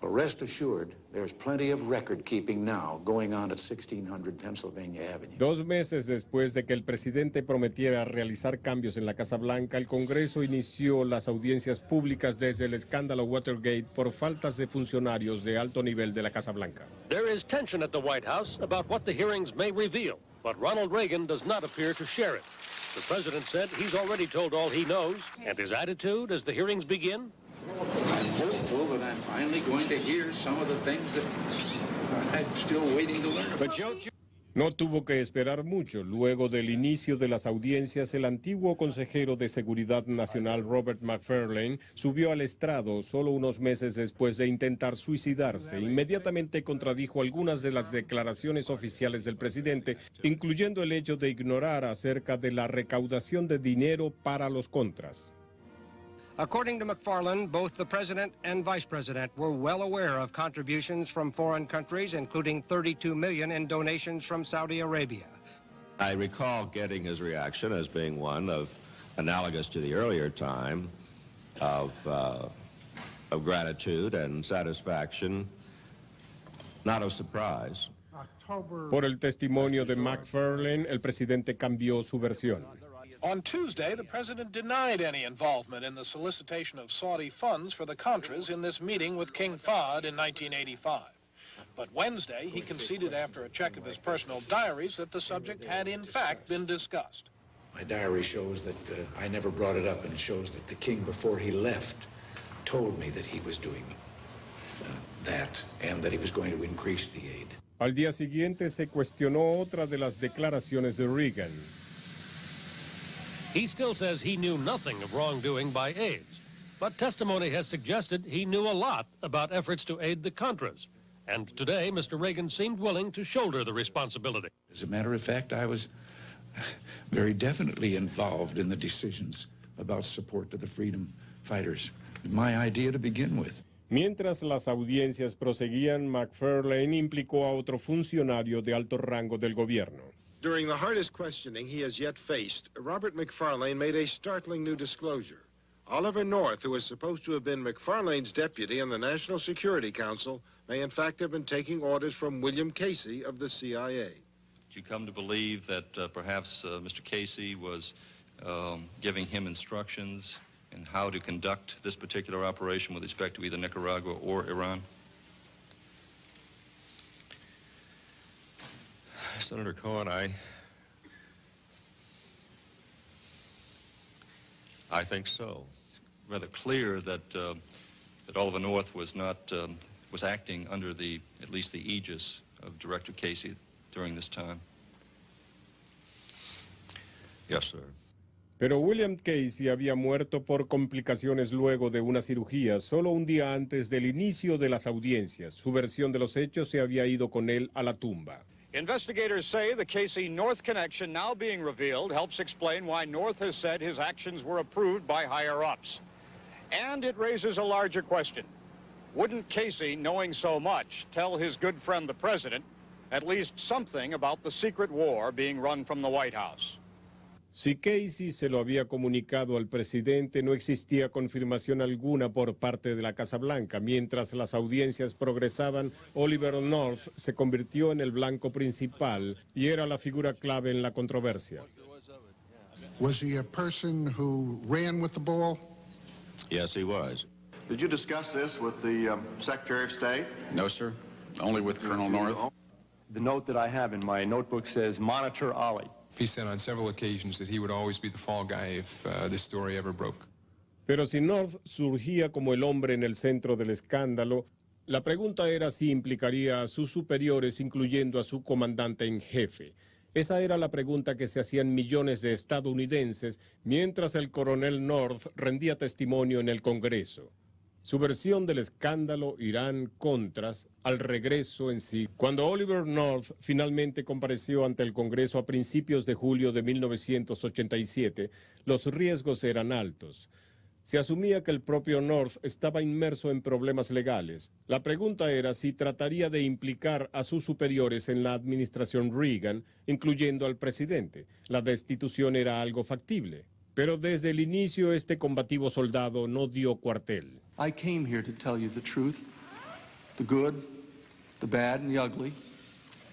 But rest assured, there's plenty of record-keeping now going on at 1600 Pennsylvania Avenue. 2 meses después de que el presidente prometiera realizar cambios en la Casa Blanca, el Congreso inició las audiencias públicas desde el escándalo Watergate por faltas de funcionarios de alto nivel de la Casa Blanca. There is tension at the White House about what the hearings may reveal, but Ronald Reagan does not appear to share it. The president said he's already told all he knows, and his attitude as the hearings begin? I'm hopeful that I'm finally going to hear some of the things that I'm still waiting to learn about. No tuvo que esperar mucho. Luego del inicio de las audiencias, el antiguo consejero de Seguridad Nacional Robert McFarlane subió al estrado solo unos meses después de intentar suicidarse. Inmediatamente contradijo algunas de las declaraciones oficiales del presidente, incluyendo el hecho de ignorar acerca de la recaudación de dinero para los contras. According to McFarlane, both the president and vice president were well aware of contributions from foreign countries, including $32 million in donations from Saudi Arabia. I recall getting his reaction as being one of analogous to the earlier time of gratitude and satisfaction, not of surprise. Por el testimonio de McFarlane, el presidente cambió su versión. On Tuesday, the president denied any involvement in the solicitation of Saudi funds for the Contras in this meeting with King Fahd in 1985. But Wednesday, he conceded after a check of his personal diaries that the subject had in fact been discussed. My diary shows that I never brought it up, and it shows that the king, before he left, told me that he was doing that and that he was going to increase the aid. Al día siguiente se cuestionó otra de las declaraciones de Reagan. He still says he knew nothing of wrongdoing by aides, but testimony has suggested he knew a lot about efforts to aid the Contras. And today, Mr. Reagan seemed willing to shoulder the responsibility. As a matter of fact, I was very definitely involved in the decisions about support to the freedom fighters. My idea to begin with. Mientras las audiencias proseguían, McFarlane implicó a otro funcionario de alto rango del gobierno. During the hardest questioning he has yet faced, Robert McFarlane made a startling new disclosure. Oliver North, who is supposed to have been McFarlane's deputy in the National Security Council, may in fact have been taking orders from William Casey of the CIA. Did you come to believe that perhaps Mr. Casey was giving him instructions in how to conduct this particular operation with respect to either Nicaragua or Iran? Senator Cohen, I think so. It's rather clear that that Oliver North was not was acting under at least the aegis of Director Casey during this time. Yes, sir. Pero William Casey había muerto por complicaciones luego de una cirugía solo un día antes del inicio de las audiencias. Su versión de los hechos se había ido con él a la tumba. Investigators say the Casey-North connection now being revealed helps explain why North has said his actions were approved by higher-ups. And it raises a larger question. Wouldn't Casey, knowing so much, tell his good friend the president at least something about the secret war being run from the White House? Si Casey se lo había comunicado al presidente, no existía confirmación alguna por parte de la Casa Blanca. Mientras las audiencias progresaban, Oliver North se convirtió en el blanco principal y era la figura clave en la controversia. Was he a person who ran with the ball? Yes, he was. Did you discuss this with the Secretary of State? No, sir. Only with Colonel North. The note that I have in my notebook says, "Monitor Ollie." He said on several occasions that he would always be the fall guy if this story ever broke. Pero si North surgía como el hombre en el centro del escándalo, la pregunta era si implicaría a sus superiores, incluyendo a su comandante en jefe. Esa era la pregunta que se hacían millones de estadounidenses mientras el coronel North rendía testimonio en el Congreso. Su versión del escándalo, Irán, contras, al regreso en sí. Cuando Oliver North finalmente compareció ante el Congreso a principios de julio de 1987, los riesgos eran altos. Se asumía que el propio North estaba inmerso en problemas legales. La pregunta era si trataría de implicar a sus superiores en la administración Reagan, incluyendo al presidente. La destitución era algo factible. Pero desde el inicio este combativo soldado no dio cuartel. I came here to tell you the truth, the good, the bad, and the ugly.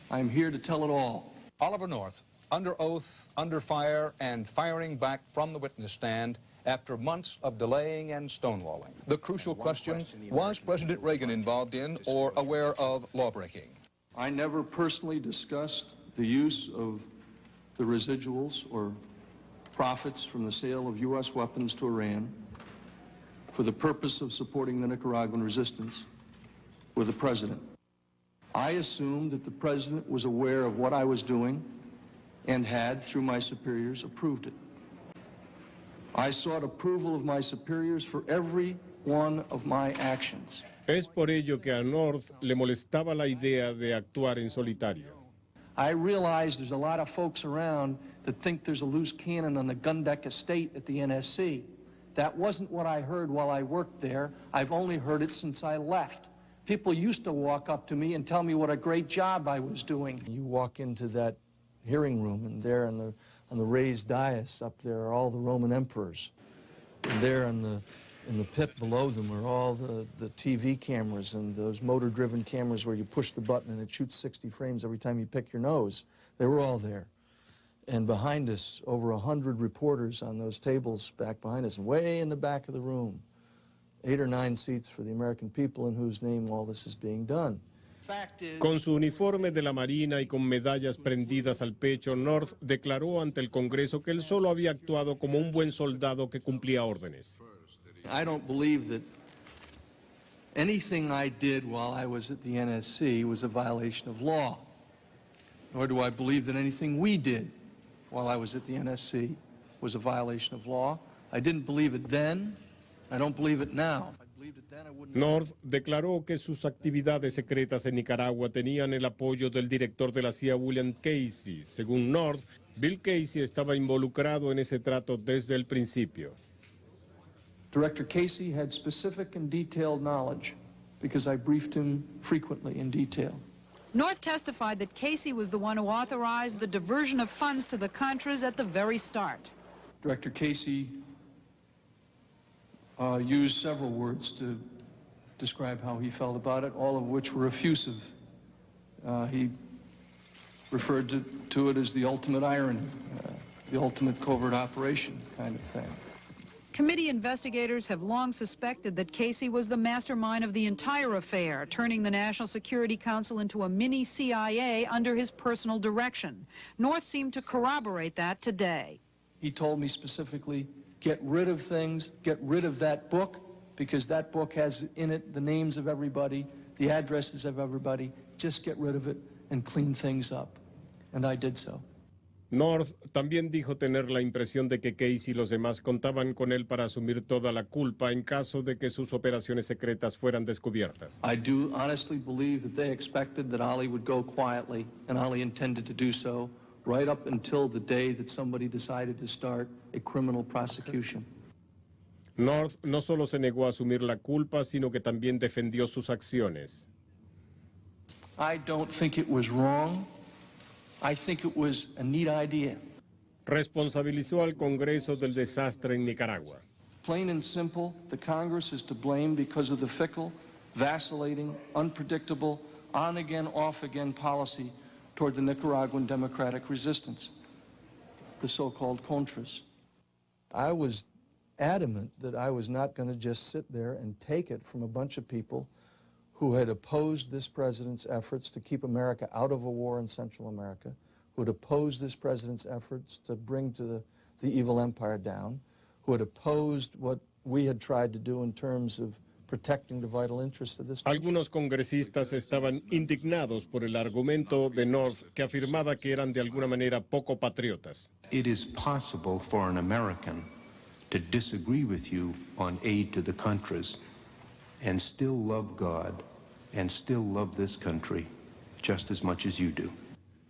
I am here to tell it all. Oliver North, under oath, under fire, and firing back from the witness stand after months of delaying and stonewalling. The crucial question, was President Reagan involved in or aware of lawbreaking? I never personally discussed the use of the residuals or profits from the sale of U.S. weapons to Iran for the purpose of supporting the Nicaraguan resistance with the president. I assumed that the president was aware of what I was doing and had, through my superiors, approved it. I sought approval of my superiors for every one of my actions. Es por ello que a North le molestaba la idea de actuar en solitario. I realize there's a lot of folks around that think there's a loose cannon on the Gundeck estate at the NSC. That wasn't what I heard while I worked there. I've only heard it since I left. People used to walk up to me and tell me what a great job I was doing. You walk into that hearing room, and there on the raised dais up there are all the Roman emperors. And there in the pit below them are all the TV cameras and those motor-driven cameras where you push the button and it shoots 60 frames every time you pick your nose. They were all there. And behind us, over 100 reporters on those tables back behind us, and way in the back of the room, 8 or 9 seats for the American people in whose name all this is being done. Con su uniforme de la Marina y con medallas prendidas al pecho, North declaró ante el Congreso que él solo había actuado como un buen soldado que cumplía órdenes. I don't believe that anything I did while I was at the NSC was a violation of law, nor do I believe that anything we did while I was at the NSC was a violation of law. I didn't believe it then. I don't believe it now. North declaró que sus actividades secretas en Nicaragua tenían el apoyo del director de la CIA, William Casey. Según North, Bill Casey estaba involucrado en ese trato desde el principio. Director Casey had specific and detailed knowledge because I briefed him frequently in detail. North testified that Casey was the one who authorized the diversion of funds to the Contras at the very start. Director Casey used several words to describe how he felt about it, all of which were effusive. He referred to it as the ultimate irony, the ultimate covert operation kind of thing. Committee investigators have long suspected that Casey was the mastermind of the entire affair, turning the National Security Council into a mini CIA under his personal direction. North seemed to corroborate that today. He told me specifically, get rid of things, get rid of that book, because that book has in it the names of everybody, the addresses of everybody. Just get rid of it and clean things up. And I did so. North también dijo tener la impresión de que Casey y los demás contaban con él para asumir toda la culpa en caso de que sus operaciones secretas fueran descubiertas. I do honestly believe that they expected that Ali would go quietly, and Ali intended to do so right up until the day that somebody decided to start a criminal prosecution. North no solo se negó a asumir la culpa, sino que también defendió sus acciones. I don't think it was wrong. I think it was a neat idea. Responsabilizó al Congreso del desastre en Nicaragua. Plain and simple, the Congress is to blame because of the fickle, vacillating, unpredictable, on-again, off-again policy toward the Nicaraguan democratic resistance, the so-called Contras. I was adamant that I was not going to just sit there and take it from a bunch of people who had opposed this president's efforts to keep America out of a war in Central America, who had opposed this president's efforts to bring the evil empire down, who had opposed what we had tried to do in terms of protecting the vital interests of this country. Algunos congresistas estaban indignados por el argumento de North, que afirmaba que eran de alguna manera poco patriotas. It is possible for an American to disagree with you on aid to the Contras and still love God and still love this country just as much as you do.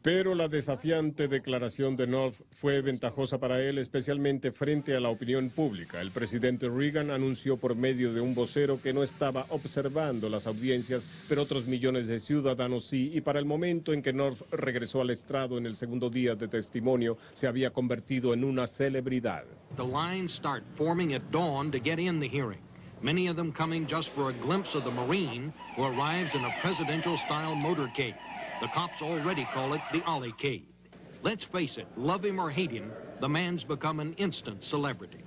Pero la desafiante declaración de North fue ventajosa para él, especialmente frente a la opinión pública. El presidente Reagan anunció por medio de un vocero que no estaba observando las audiencias, pero otros millones de ciudadanos sí, y para el momento en que North regresó al estrado en el segundo día de testimonio, se había convertido en una celebridad. The lines start forming at dawn to get in the hearing. Many of them coming just for a glimpse of the Marine who arrives in a presidential-style motorcade. The cops already call it the Ollie'cade. Let's face it, love him or hate him, the man's become an instant celebrity.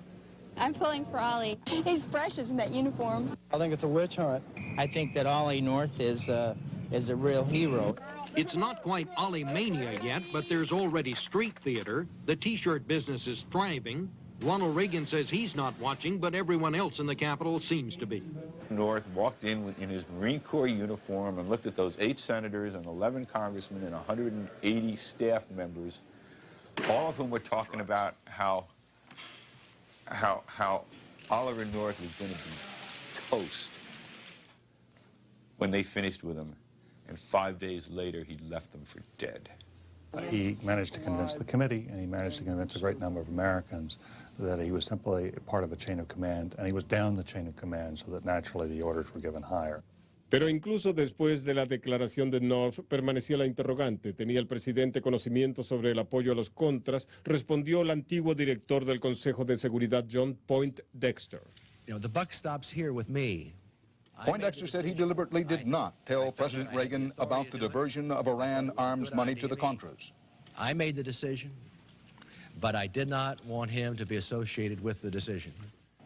I'm pulling for Ollie. He's precious in that uniform. I think it's a witch hunt. I think that Ollie North is a real hero. It's not quite Ollie mania yet, but there's already street theater. The T-shirt business is thriving. Ronald Reagan says he's not watching, but everyone else in the Capitol seems to be. North walked in his Marine Corps uniform and looked at those 8 senators and 11 congressmen and 180 staff members, all of whom were talking about how Oliver North was going to be toast when they finished with him, and 5 days later he left them for dead. He managed to convince the committee, and he managed to convince a great number of Americans that he was simply part of a chain of command, and he was down the chain of command so that naturally the orders were given higher. Pero incluso después de la declaración de North, permanecía la interrogante. ¿Tenía el presidente conocimiento sobre el apoyo a los Contras? Respondió el antiguo director del Consejo de Seguridad, John Poindexter. The buck stops here with me. Poindexter said he deliberately did not tell President Reagan about the diversion of Iran arms money to the Contras. I made the decision, but I did not want him to be associated with the decision.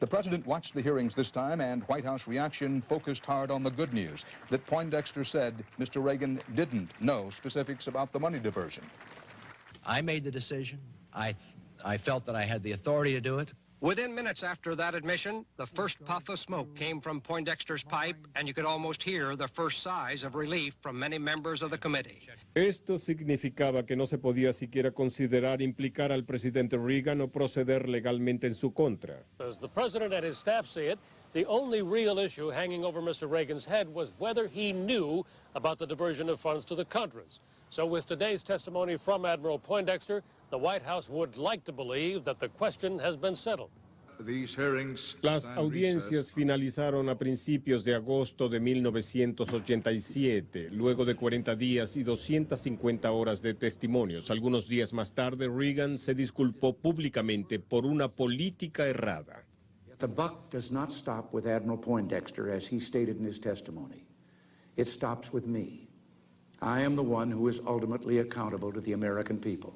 The president watched the hearings this time, and White House reaction focused hard on the good news, that Poindexter said Mr. Reagan didn't know specifics about the money diversion. I made the decision. I felt that I had the authority to do it. Within minutes after that admission, the first puff of smoke came from Poindexter's pipe, and you could almost hear the first sighs of relief from many members of the committee. Esto significaba que no se podía siquiera considerar implicar al presidente Reagan o proceder legalmente en su contra. As the president and his staff see it, the only real issue hanging over Mr. Reagan's head was whether he knew about the diversion of funds to the Contras. So with today's testimony from Admiral Poindexter, the White House would like to believe that the question has been settled. Las audiencias finalizaron a principios de agosto de 1987, luego de 40 días y 250 horas de testimonios. Algunos días más tarde, Reagan se disculpó públicamente por una política errada. The buck does not stop with Admiral Poindexter, as he stated in his testimony. It stops with me. I am the one who is ultimately accountable to the American people.